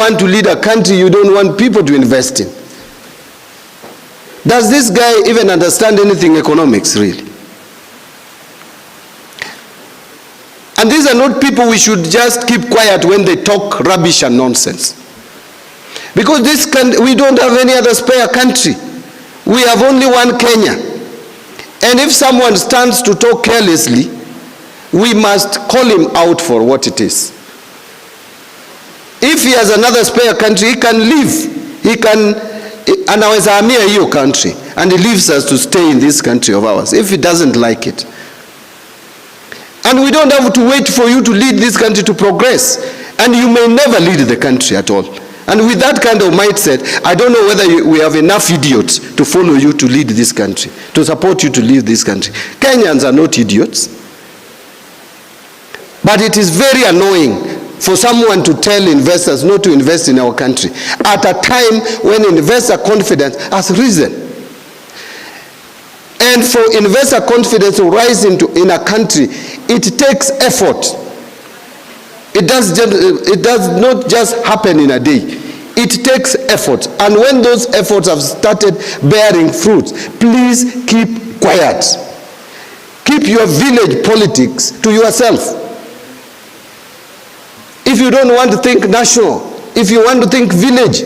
want to lead a country you don't want people to invest in. Does this guy even understand anything economics, really? And these are not people we should just keep quiet when they talk rubbish and nonsense. Because we don't have any other spare country. We have only one Kenya. And if someone stands to talk carelessly, we must call him out for what it is. If he has another spare country, he can leave. He can, anaweza hamia hiyo country, and he leaves us to stay in this country of ours, if he doesn't like it. And we don't have to wait for you to lead this country to progress. And you may never lead the country at all. And with that kind of mindset, I don't know whether we have enough idiots to follow you to lead this country, to support you to lead this country. Kenyans are not idiots. But it is very annoying for someone to tell investors not to invest in our country at a time when investor confidence has risen. And for investor confidence to rise in a country, it takes effort. It does not just happen in a day. It takes effort. And when those efforts have started bearing fruits, please keep quiet. Keep your village politics to yourself. If you don't want to think national, if you want to think village,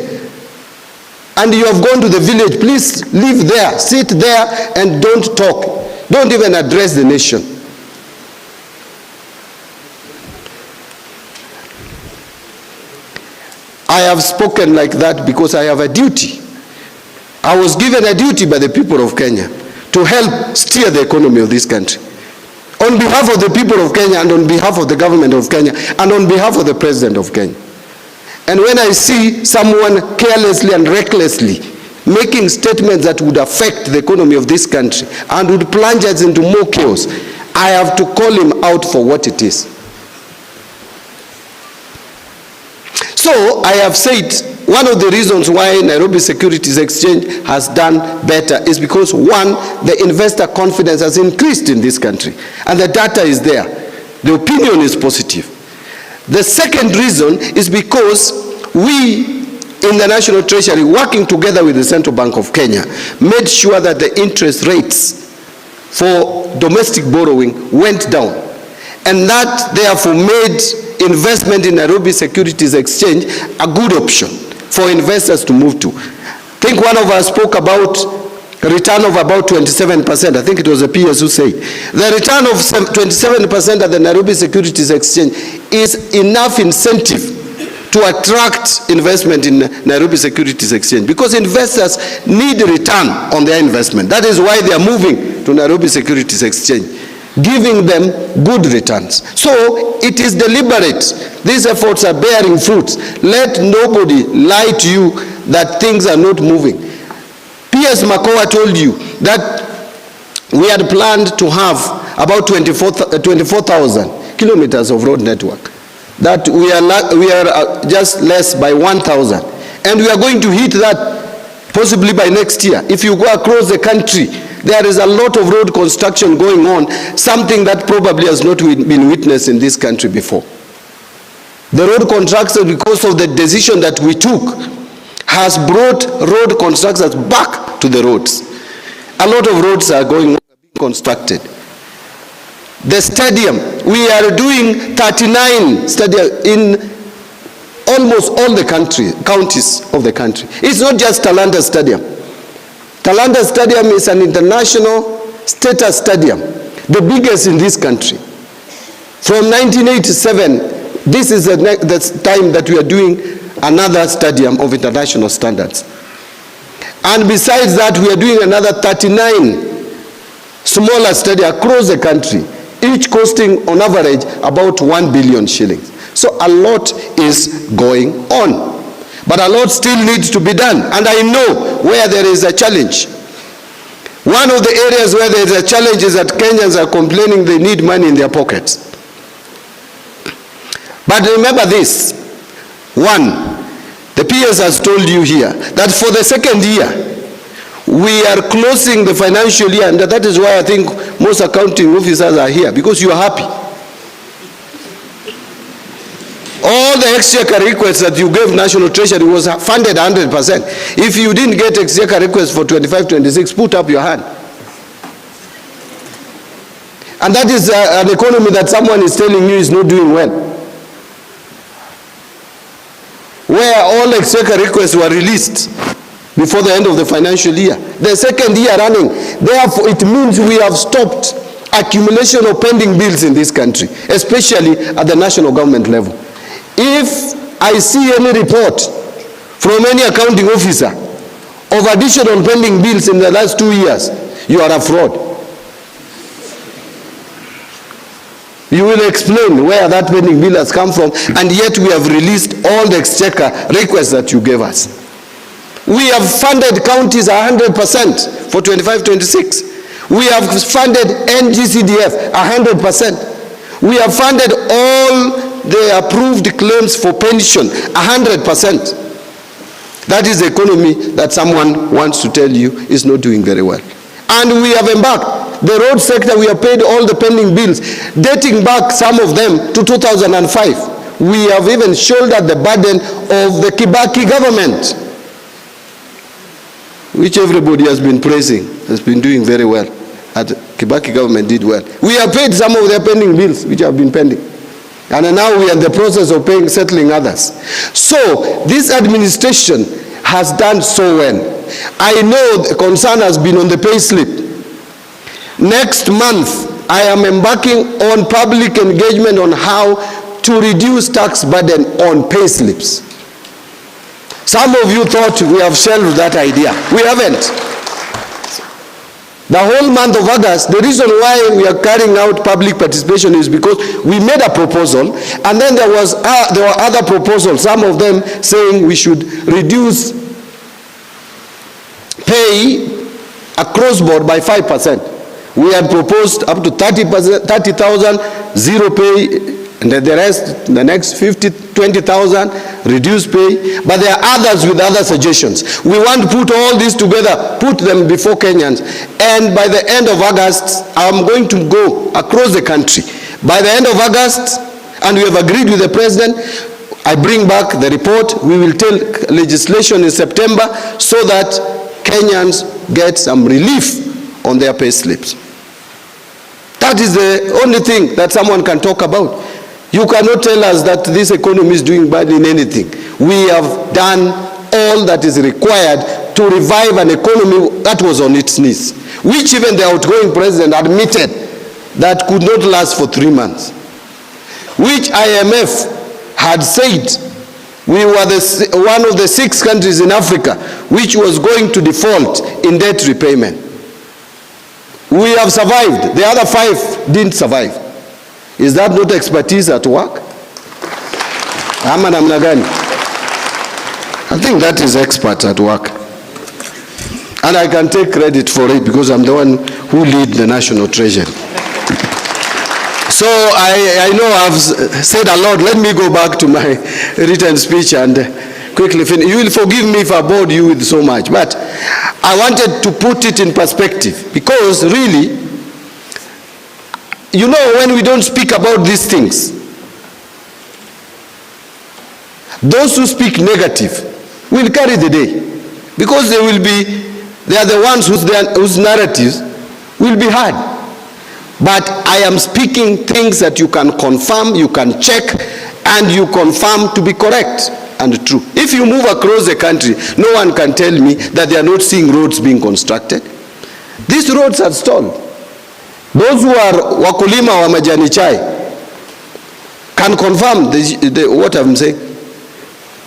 and you have gone to the village, please live there, sit there, and don't talk. Don't even address the nation. I have spoken like that because I have a duty. I was given a duty by the people of Kenya to help steer the economy of this country. On behalf of the people of Kenya, and on behalf of the government of Kenya, and on behalf of the president of Kenya. And when I see someone carelessly and recklessly making statements that would affect the economy of this country and would plunge us into more chaos, I have to call him out for what it is. So I have said one of the reasons why Nairobi Securities Exchange has done better is because, one, the investor confidence has increased in this country, and the data is there. The opinion is positive. The second reason is because we in the National Treasury, working together with the Central Bank of Kenya, made sure that the interest rates for domestic borrowing went down. And that therefore made investment in Nairobi Securities Exchange a good option for investors to move to. I think one of us spoke about a return of about 27%. I think it was a PS who said. The return of 27% at the Nairobi Securities Exchange is enough incentive to attract investment in Nairobi Securities Exchange, because investors need a return on their investment. That is why they are moving to Nairobi Securities Exchange, giving them good returns. So it is deliberate. These efforts are bearing fruits. Let nobody lie to you that things are not moving. P.S. Makoa told you that we had planned to have about 24,000 kilometers of road network. That we are just less by 1,000. And we are going to hit that possibly by next year. If you go across the country, there is a lot of road construction going on, something that probably has not been witnessed in this country before. The road contractors, because of the decision that we took, has brought road constructors back to the roads. A lot of roads are being constructed. The stadium, we are doing 39 stadiums in almost all the counties of the country. It's not just Talanta Stadium. Talanta Stadium is an international status stadium, the biggest in this country. From 1987, this is the time that we are doing another stadium of international standards. And besides that, we are doing another 39 smaller stadiums across the country, each costing on average about 1 billion shillings. So a lot is going on. But a lot still needs to be done. And I know where there is a challenge. One of the areas where there is a challenge is that Kenyans are complaining they need money in their pockets. But remember this. One, the PS has told you here that for the second year, we are closing the financial year, and that is why I think most accounting officers are here, because you are happy. All the exchequer requests that you gave National Treasury was funded 100%. If you didn't get exchequer requests for 25-26, put up your hand. And that is an economy that someone is telling you is not doing well, where all exchequer requests were released before the end of the financial year, the second year running. Therefore, it means we have stopped accumulation of pending bills in this country, especially at the national government level. If I see any report from any accounting officer of additional pending bills in the last 2 years, you are a fraud. You will explain where that pending bill has come from, and yet we have released all the exchequer requests that you gave us. We have funded counties 100% for 25-26. We have funded NGCDF 100%. We have funded all the approved claims for pension 100%. That is the economy that someone wants to tell you is not doing very well. And we have embarked. The road sector, we have paid all the pending bills, dating back some of them to 2005. We have even shouldered the burden of the Kibaki government, which everybody has been praising, has been doing very well. And Kibaki government did well. We have paid some of their pending bills, which have been pending. And now we are in the process of paying, settling others. So this administration has done so well. I know the concern has been on the pay slip. Next month, I am embarking on public engagement on how to reduce tax burden on pay slips. Some of you thought we have shelved that idea. We haven't. The whole month of August, the reason why we are carrying out public participation is because we made a proposal, and then there were other proposals, some of them saying we should reduce pay across board by 5%. We had proposed up to 30,000, zero pay, and then the rest, the next 20,000, reduced pay. But there are others with other suggestions. We want to put all this together, put them before Kenyans, and by the end of August, I'm going to go across the country. By the end of August, and we have agreed with the President, I bring back the report. We will take legislation in September so that Kenyans get some relief on their pay slips. That is the only thing that someone can talk about. You cannot tell us that this economy is doing bad in anything. We have done all that is required to revive an economy that was on its knees, which even the outgoing president admitted that could not last for 3 months, which IMF had said we were one of the 6 countries in Africa which was going to default in debt repayment. We have survived. The other 5 didn't survive. Is that not expertise at work? Ama namna gani? I think that is expert at work. And I can take credit for it because I'm the one who lead the National Treasury. So I know I've said a lot. Let me go back to my written speech and quickly finish. You will forgive me if I bored you with so much, but I wanted to put it in perspective because really, you know, when we don't speak about these things, those who speak negative will carry the day because they are the ones whose narratives will be heard. But I am speaking things that you can confirm, you can check, and you confirm to be correct and true. If you move across the country, no one can tell me that they are not seeing roads being constructed. These roads are stalled. Those who are wakulima wa majani chai can confirm what I'm saying.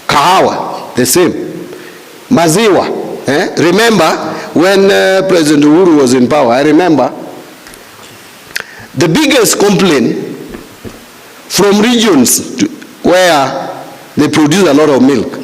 Kahawa, the same. Maziwa. Remember when President Uhuru was in power, I remember the biggest complaint from regions where they produce a lot of milk